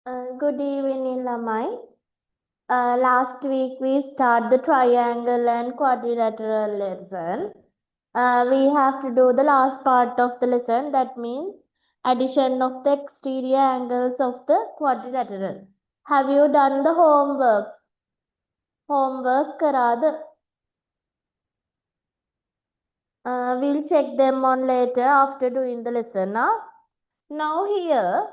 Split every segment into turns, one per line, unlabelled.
Good evening, Lamai. Last week we start the triangle and quadrilateral lesson. We have to do the last part of the lesson. That means addition of the exterior angles of the quadrilateral. Have you done the homework? Homework karad. We'll check them on later after doing the lesson. Now here,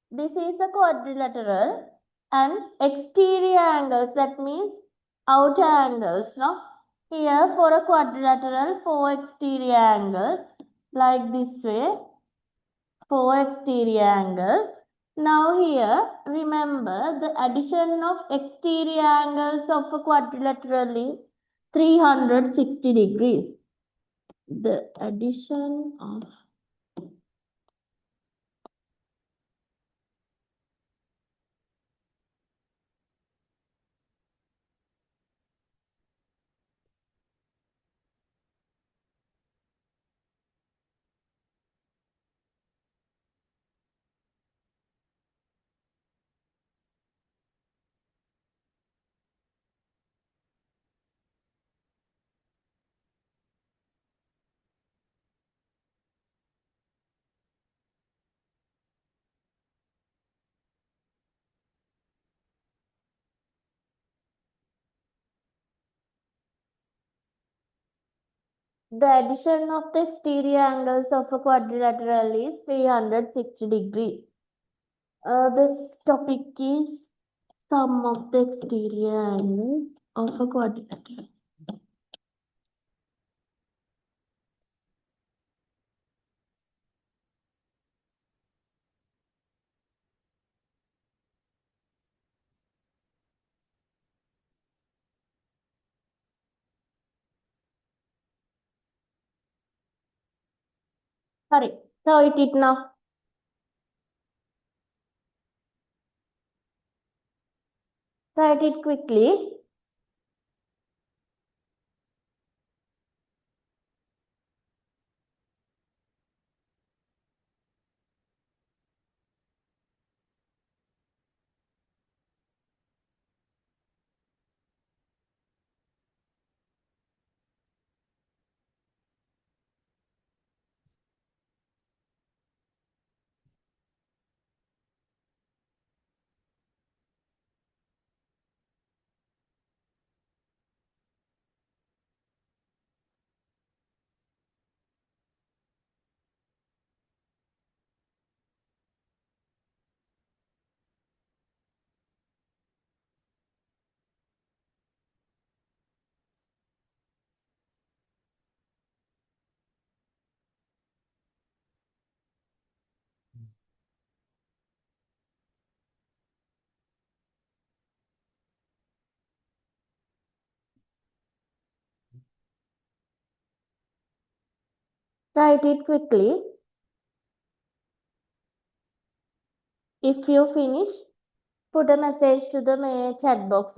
this is a quadrilateral and exterior angles, that means outer angles. Now here for a quadrilateral, four exterior angles like this way, four exterior angles. Now here remember the addition of exterior angles of a quadrilateral is 360 degrees. The addition of the addition of the exterior angles of a quadrilateral is 360 degrees. This topic is sum of the exterior angles of a quadrilateral. Sorry, write it now. Write it quickly. Write it quickly. If you finish, put a message to the chat box.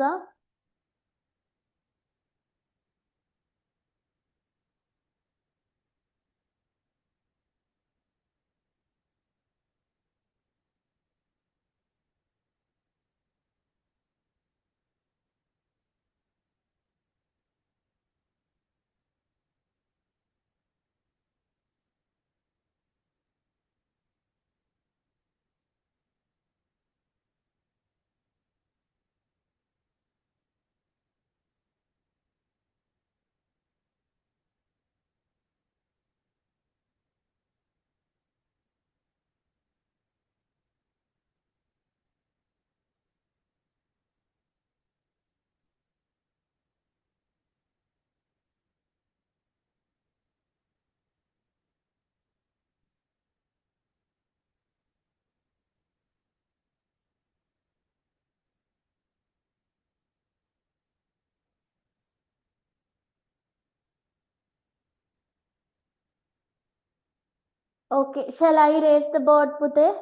Okay, shall I erase the board, Pute?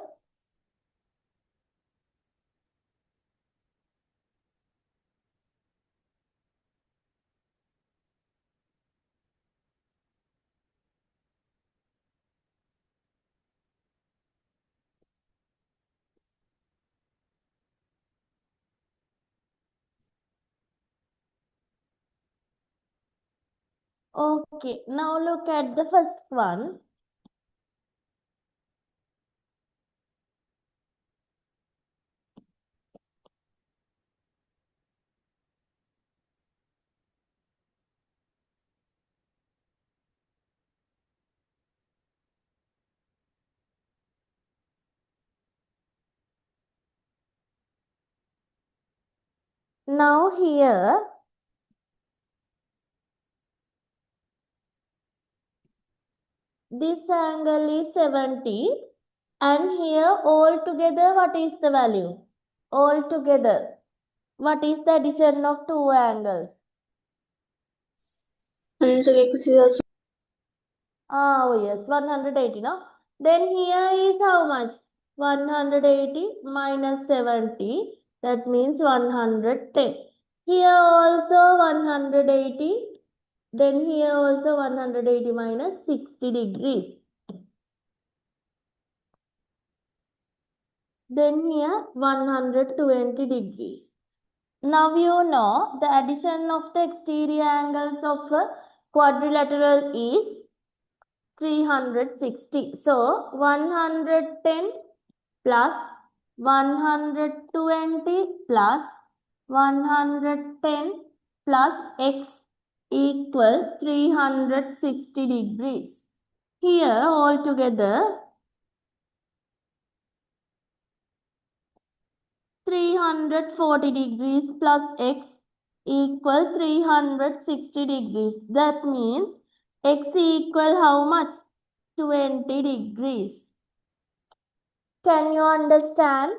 Okay, now look at the first one. Now here, this angle is 70 and here altogether what is the value? Altogether, what is the addition of two angles? Oh yes, 180, no? Then here is how much? 180 minus 70, that means 110. Here also 180, then here also 180 minus 60 degrees. Then here 120 degrees. Now you know the addition of the exterior angles of a quadrilateral is 360. So 110 plus 120 plus 110 plus x equal 360 degrees. Here altogether 340 degrees plus x equal 360 degrees. That means x equal how much? 20 degrees. Can you understand?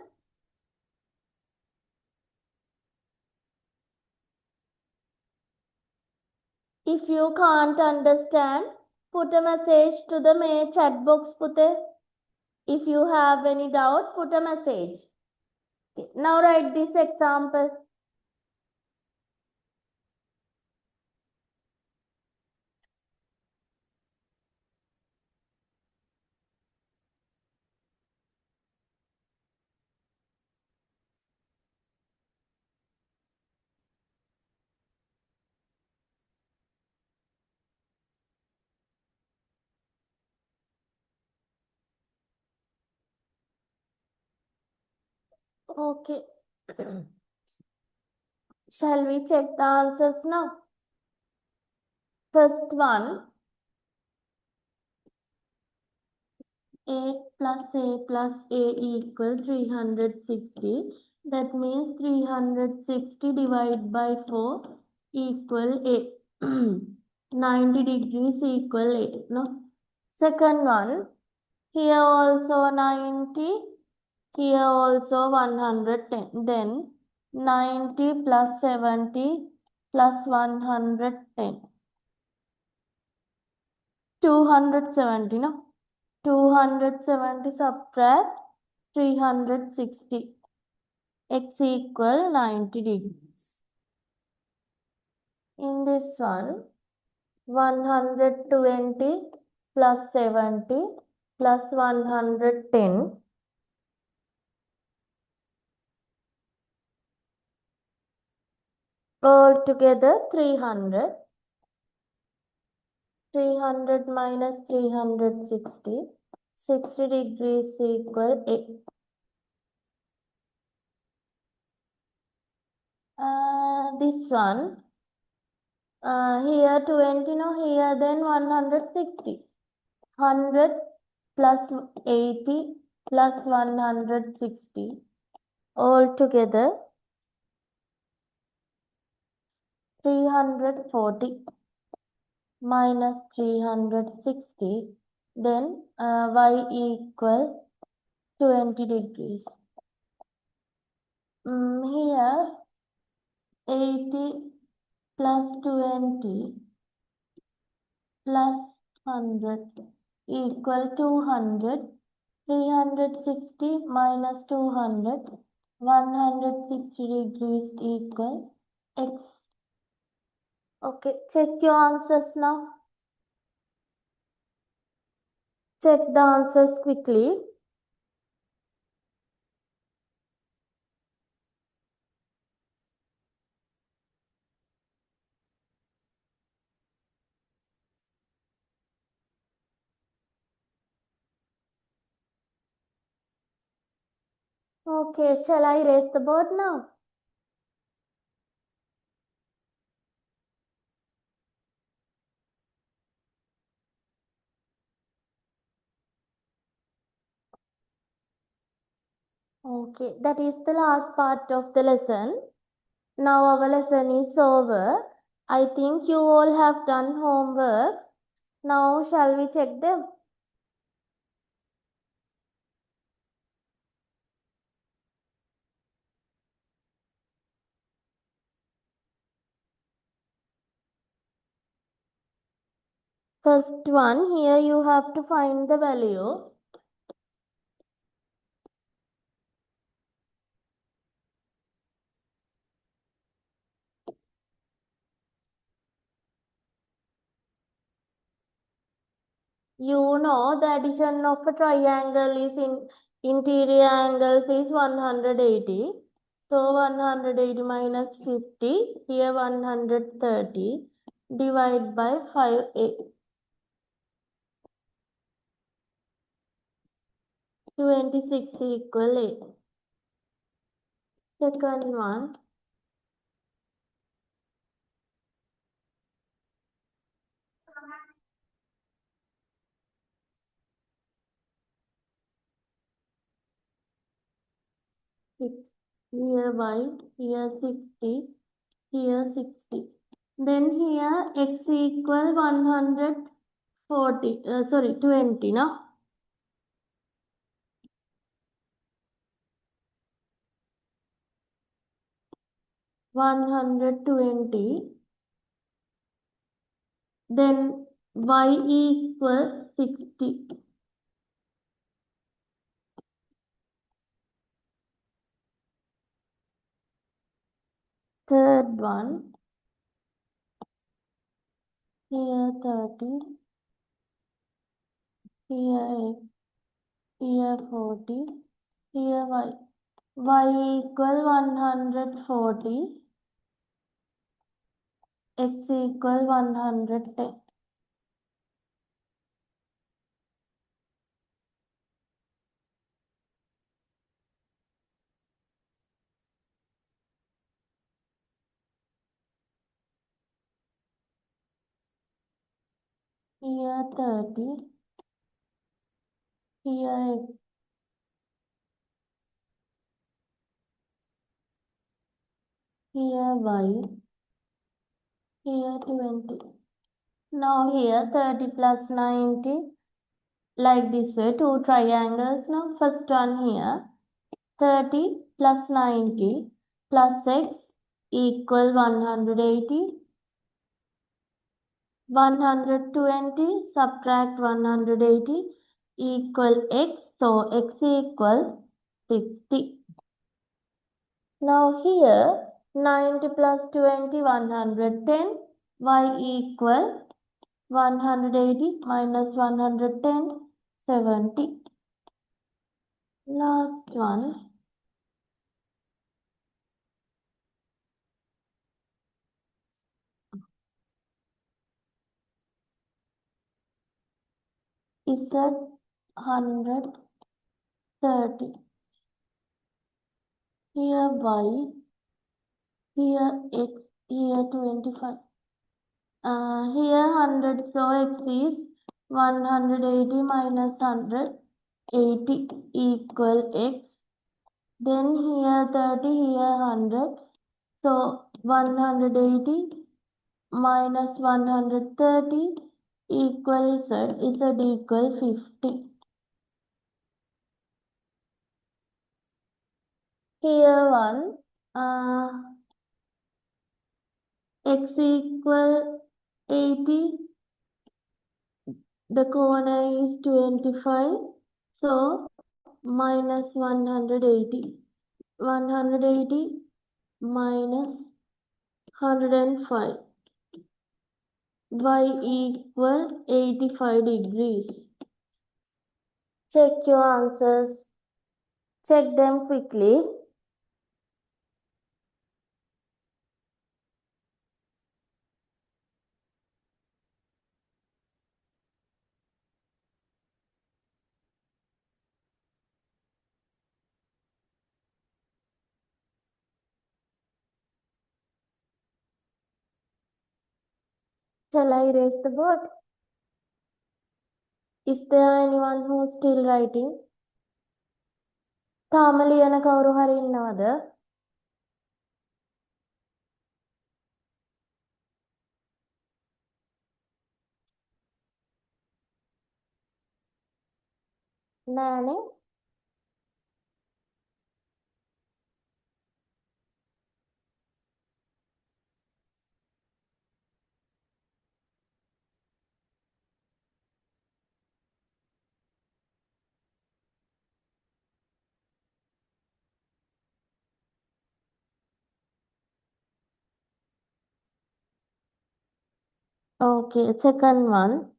If you can't understand, put a message to the chat box. If you have any doubt, put a message. Okay. Now write this example. Okay. Shall we check the answers now? First one, A plus A equal 360. That means 360 divided by 4 equal 8. 90 degrees equal 8. No. Second one, here also 90, here also 110. Then 90 plus 70 plus 110. 270, no? 270 subtract 360. X equal 90 degrees. In this one, 120 plus 70 plus 110 all together 300. 300 minus 360. 60 degrees equal 8. This one, here 20, no, here then 160. 100 plus 80 plus 160 all together 340 minus 360, then y equal 20 degrees. Here 80 plus 20 plus 100 equal 200. 360 minus 200, 160 degrees equal x. Okay, check your answers now. Check the answers quickly. Okay, shall I erase the board now? Okay, that is the last part of the lesson. Now our lesson is over. I think you all have done homework. Now shall we check them? First one, here you have to find the value. You know the addition of a triangle is in interior angles is 180. So 180 minus 50, here 130, divide by 5, 26 equal 8. Second one, six, here white, here 60, here 60. Then here x equal 140, 20, no? 120. Then y equal 60. Third one, here 30, here 8, here 40, here y. Y equal 140, x equal 110. Here 30, here 8, here y, here 20. Now here 30 plus 90, like this way, two triangles. Now first one here, 30 plus 90 plus x equal 180. 120 subtract 180 equal x. So x equal 60. Now here 90 plus 20 110. Y equal 180 minus 110 70. Last one. Z 130. Here y, here x, here 25. Here 100, so x is 180 minus 100, 80 equal x. Then here 30, here 100. So 180 minus 130 equal z equal 50. Here one, x equal 80, the corner is 25, so minus 180. 180 minus 105. Y equal 85 degrees. Check your answers. Check them quickly. Shall I erase the board? Is there anyone who's still writing? තාම ලියන කවුරු හරි ඉන්නවද? නෑනේ. Okay, second one.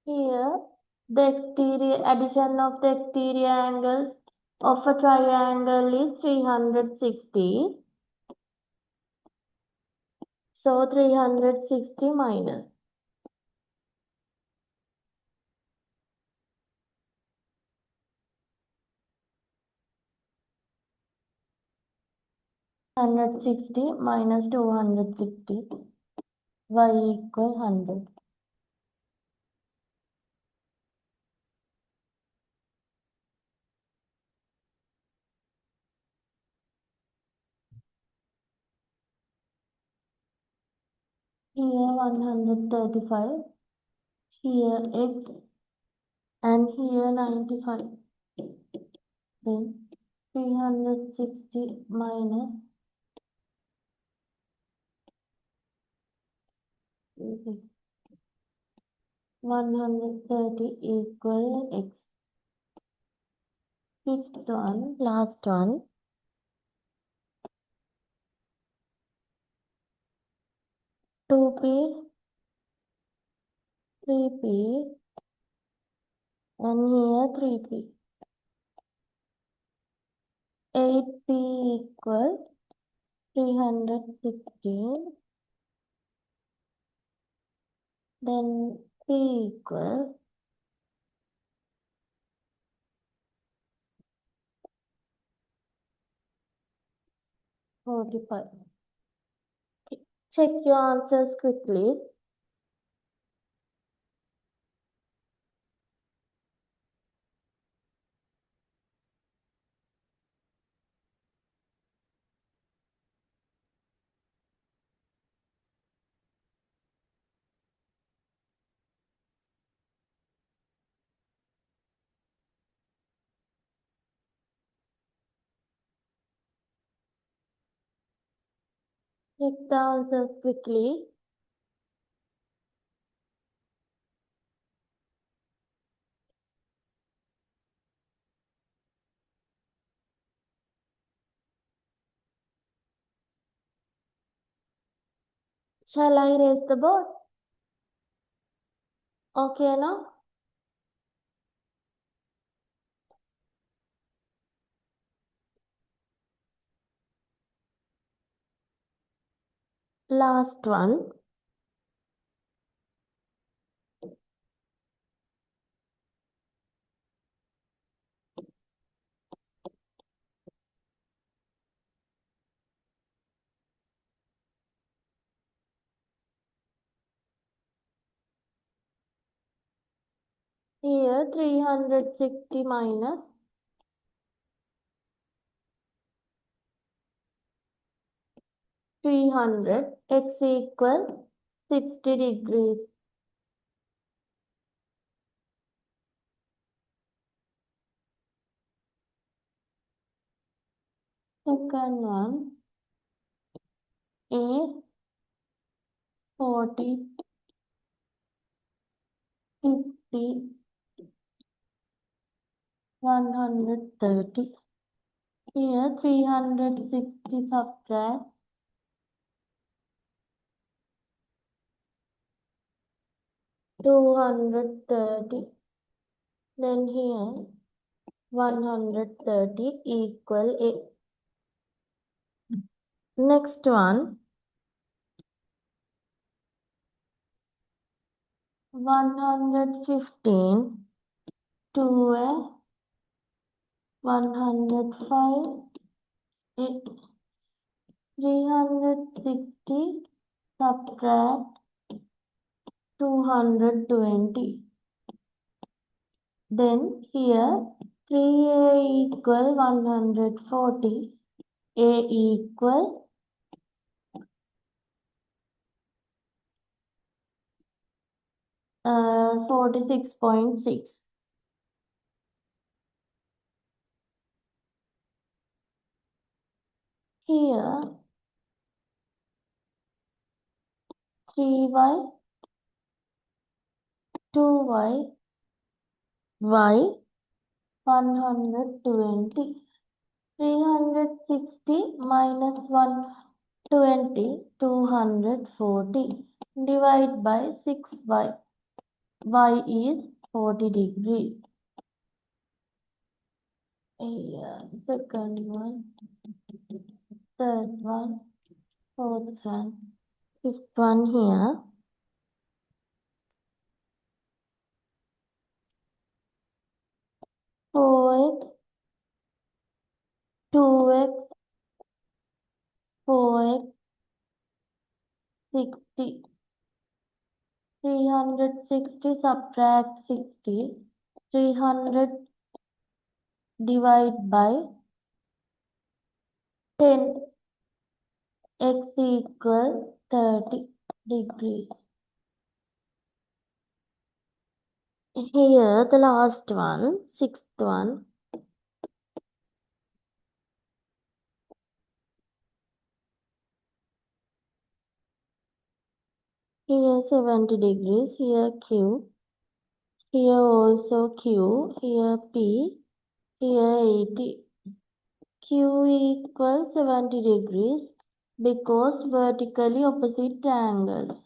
Here, the exterior addition of the exterior angles of a triangle is 360. So 360 minus 160 minus 260. Y equal 100. Here 135. Here X. And here 95. Then 360 minus 130 equal X. Fifth one, last one. 2p, 3p, and here 3p. 8p equal 316. Then p equal 45. Check your answers quickly. Check the answers quickly. Shall I raise the board? Okay, now? Last one. Here 360 minus 300, x equal 60 degrees. Second one is 40, 50, 130. Here 360 subtract 230. Then here 130 equal A. Next one 115 2A 105 360 subtract 220. Then here 3A equal 140, A equal 46.6. Here 3y, 2y, y 120. 360 minus 120, 240. Divide by 6y. Y is 40 degrees. Here, second one, third one, fourth one, fifth one here. Four x, 2x, 4x, 60. 360 subtract 60. 300 divide by 10. X equal 30 degrees. Here the last one, sixth one. Here 70 degrees, here Q, here also Q, here P, here 80. Q equals 70 degrees because vertically opposite angles.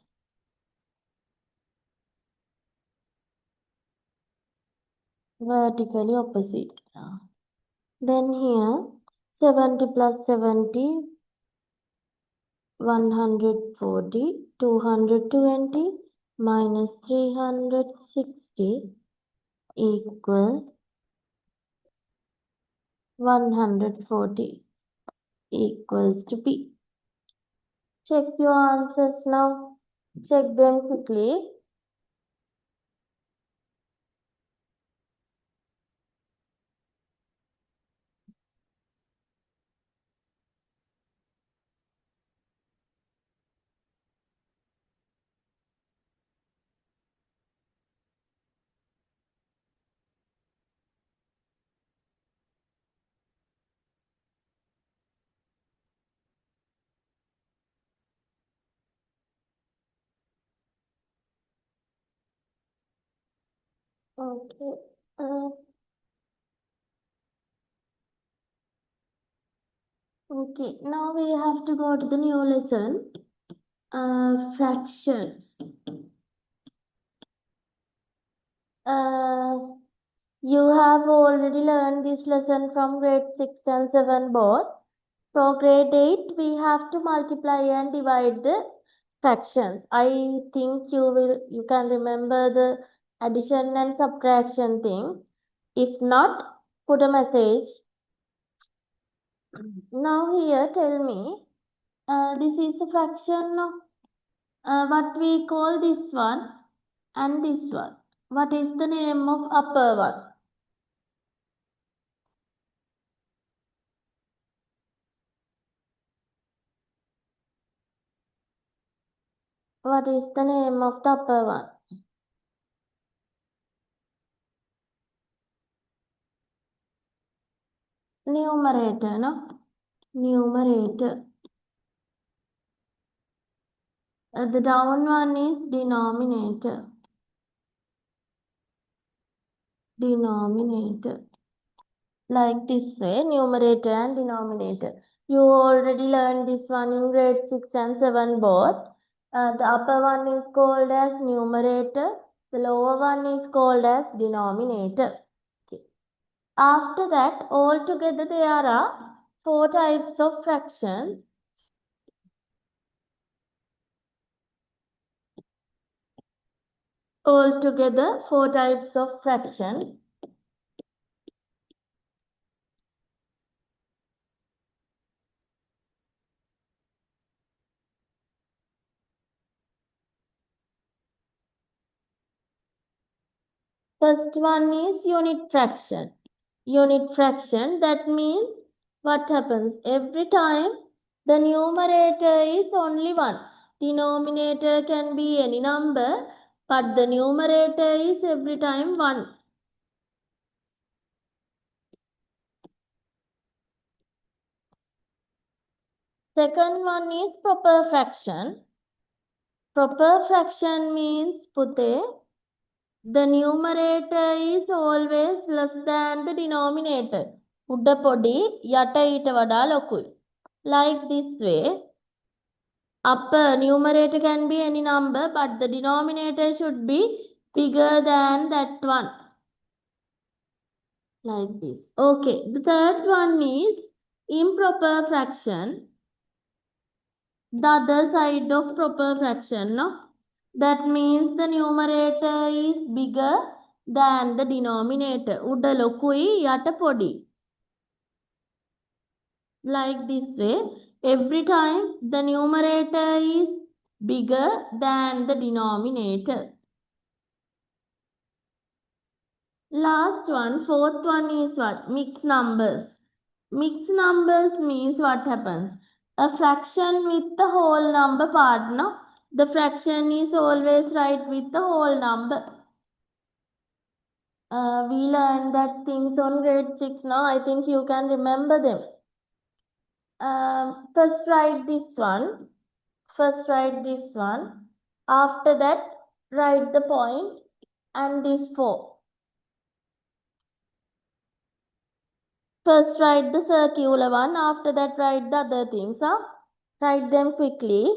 Vertically opposite. Then here 70 plus 70, 140, 220 minus 360 equal 140 equals to P. Check your answers now. Check them quickly. Okay. Okay. Now we have to go to the new lesson. Fractions. You have already learned this lesson from grade 6 and 7 both. For grade 8, we have to multiply and divide the fractions. I think you can remember the addition and subtraction thing. If not, put a message. Now here, tell me, this is a fraction, what we call this one and this one. What is the name of upper one? What is the name of the upper one? Numerator, no? Numerator. The down one is denominator. Denominator. Like this way, numerator and denominator. You already learned this one in grade 6 and 7 both. The upper one is called as numerator The lower one is called as denominator. Okay. After that, altogether there are 4 types of fractions. Altogether 4 types of fractions. First one is unit fraction. Unit fraction, that means what happens? Every time the numerator is only 1. Denominator can be any number, but the numerator is every time 1. Second one is proper fraction. Proper fraction means Pute, the numerator is always less than the denominator. Udda podi yata ita vada lokui. Like this way, upper numerator can be any number, but the denominator should be bigger than that one. Like this. Okay, the third one is improper fraction. The other side of proper fraction, no? That means the numerator is bigger than the denominator. Udda lokui yata podi. Like this way, every time the numerator is bigger than the denominator. Last one, fourth one is what? Mixed numbers. Mixed numbers means what happens? A fraction with the whole number part, no? The fraction is always right with the whole number. We learned that things on grade 6 now. I think you can remember them. First write this one. First write this one. After that, write the point and this 4. First write the circular one. After that, write the other things. Write them quickly.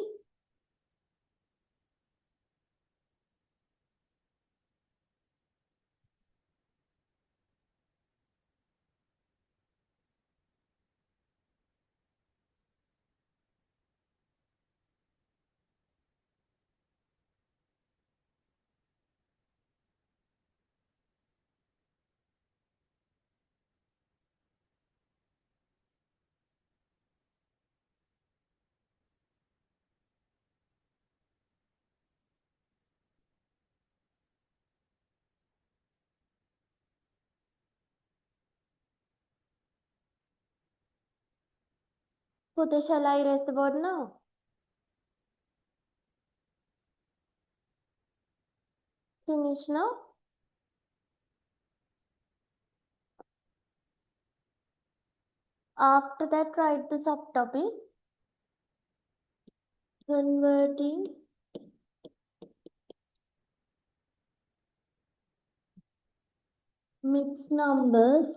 Shall I erase the board now? Finish now? After that, write the subtopic. Converting mixed numbers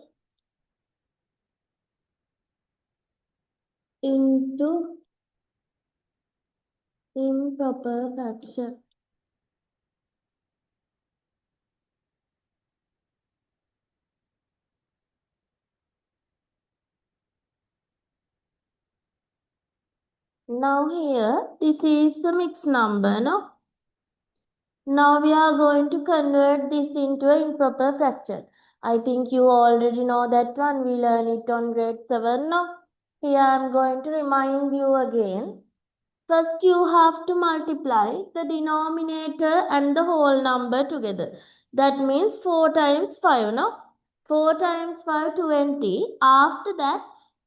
into improper fraction. Now here, this is the mixed number, no? Now we are going to convert this into an improper fraction. I think you already know that one. We learn it on grade 7 now. Here I am going to remind you again. First you have to multiply the denominator and the whole number together. That means 4 times 5, no? 4 times 5, 20. After that,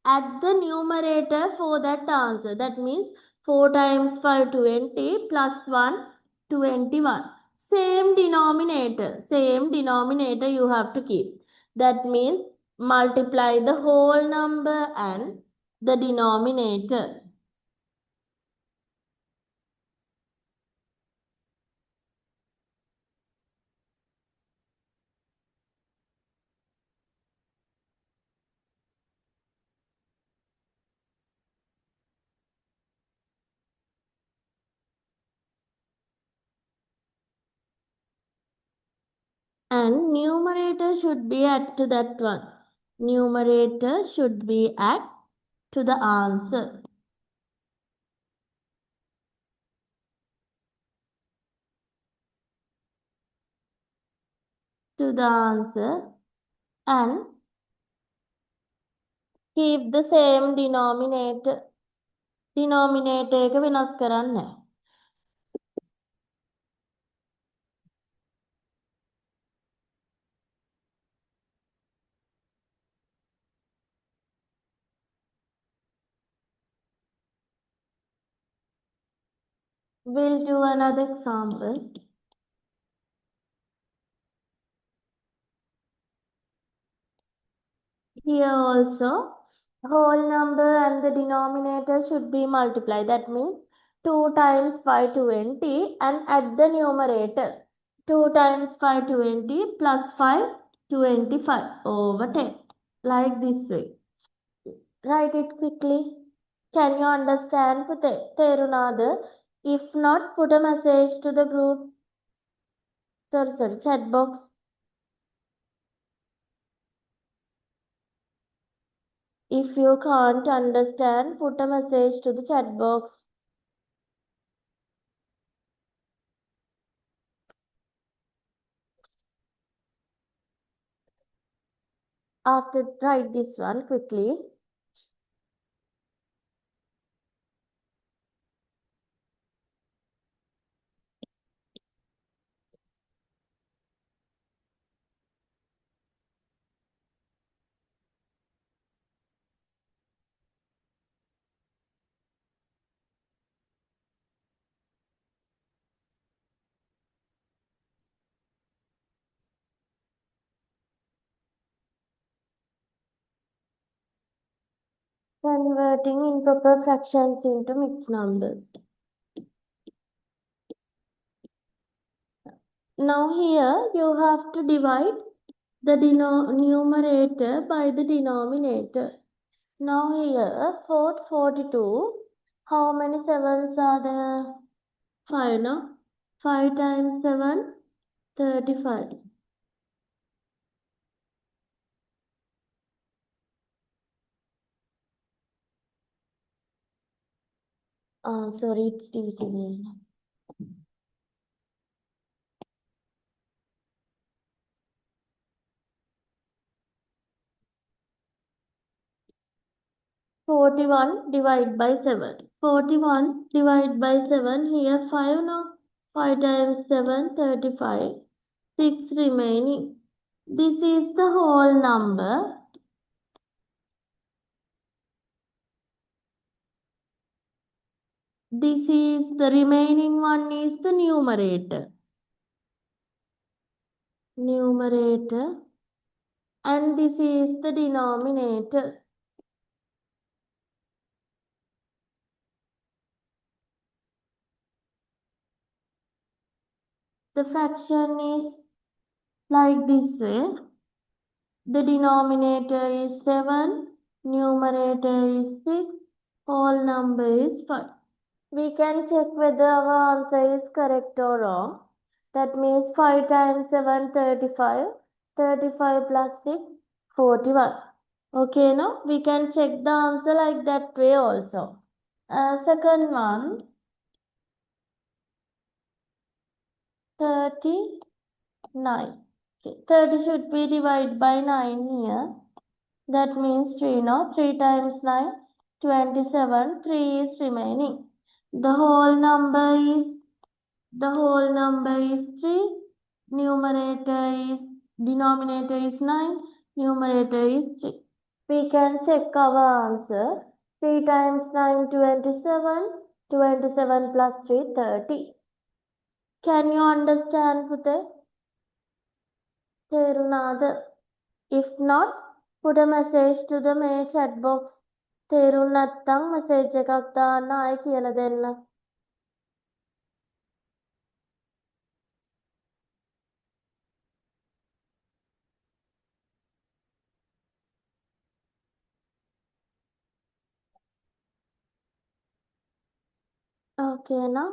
add the numerator for that answer. That means 4 times 5, 20 plus 1, 21. Same denominator you have to keep. That means multiply the whole number and the denominator. And numerator should be add to that one. Numerator should be add to the answer. To the answer and keep the same denominator. Denominator එක වෙනස් කරන්න. We'll do another example. Here also, whole number and the denominator should be multiplied. That means 2 times 520 and add the numerator. 2 times 520 plus 525 over 10. Like this way. Write it quickly. Can you understand? Terunada. If not, put a message to the group. Sorry, chat box. If you can't understand, put a message to the chat box. After write this one quickly. Converting improper fractions into mixed numbers. Now here you have to divide the numerator by the denominator. Now here 42. How many sevens are there? 5, no? 5 times 7, 35. Sorry, it's divisible. 41 divided by 7. 41 divided by 7. Here 5 now. 5 times 7, 35. 6 remaining. This is the whole number. This is the remaining one is the numerator. Numerator. And this is the denominator. The fraction is like this way. The denominator is 7, numerator is 6, whole number is 5. We can check whether our answer is correct or wrong. That means 5 times 7, 35. 35 plus 6, 41. Okay, now we can check the answer like that way also. Second one, 39. Okay, 30 should be divided by 9 here. That means 3, no? 3 times 9, 27. 3 is remaining. The whole number is 3. Denominator is 9. Numerator is 3. We can check our answer. 3 times 9, 27. 27 plus 3, 30. Can you understand, Pute? Terunada. If not, put a message to the chat box. තේරුම් නැත්නම් message එකක් දාන්න ආයෙ කියලා දෙන්න. Okay, now.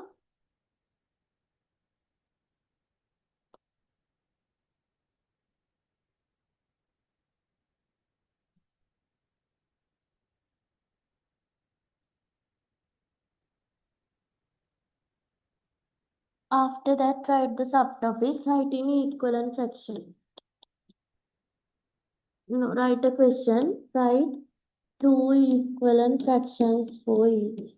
After that, write the subtopic, write in equivalent fraction. No, write a question, write 2 equivalent fractions for each.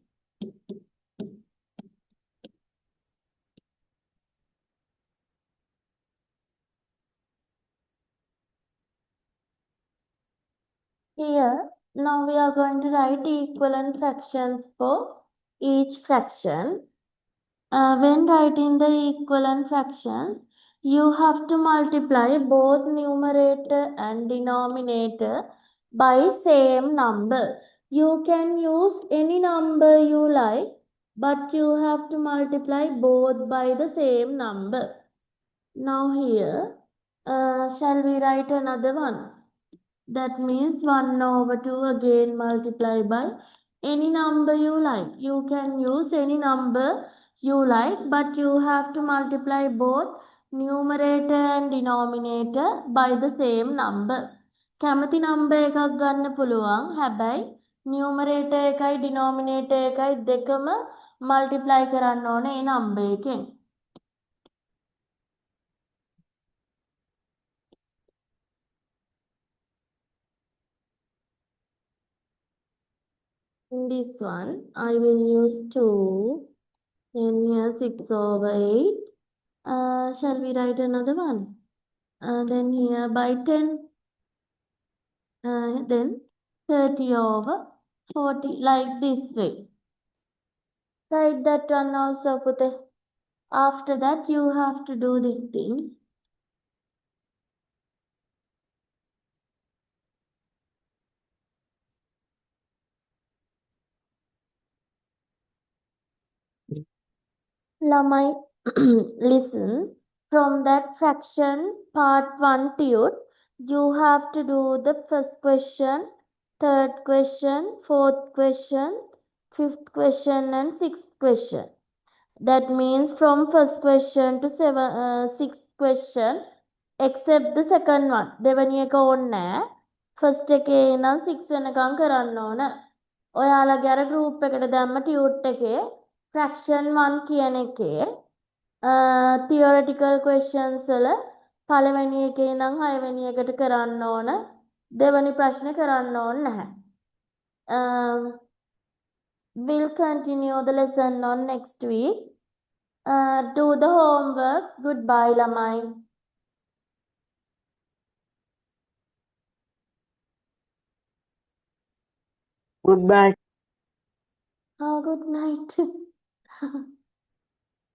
Here, now we are going to write equivalent fractions for each fraction. When writing the equivalent fractions, you have to multiply both numerator and denominator by same number. You can use any number you like, but you have to multiply both by the same number. Now here, shall we write another one? That means 1 over 2 again multiply by any number you like. You can use any number you like, but you have to multiply both numerator and denominator by the same number. කැමති number එකක් ගන්න පුළුවන්. හැබැයි numerator එකයි denominator එකයි දෙකම multiply කරන්න ඕනේ ඒ number එකෙන්. In this one, I will use 2. Then here 6 over 8. Shall we write another one? Then here by 10. Then 30 over 40, like this way. Write that one also, Pute. After that, you have to do this thing. Lamai, listen. From that fraction, part 1 tune, you have to do the first question, third question, fourth question, fifth question, and sixth question. That means from first question to sixth question, except the second one. දෙවැනි එක ඕනේ නැහැ. First එකේ ඉඳන් 6 වෙනකම් කරන්න ඕන. ඔයාලගේ අර group එකට දැම්ම tute එකේ fraction 1 කියන එකේ theoretical questions වල පළවෙනි එකේ ඉඳන් 6 වෙනි එකට කරන්න ඕන. දෙවැනි ප්‍රශ්නේ කරන්න ඕනේ නැහැ. We'll continue the lesson on next week. Do the homework. Goodbye, Lamai.
Goodbye.
Good night.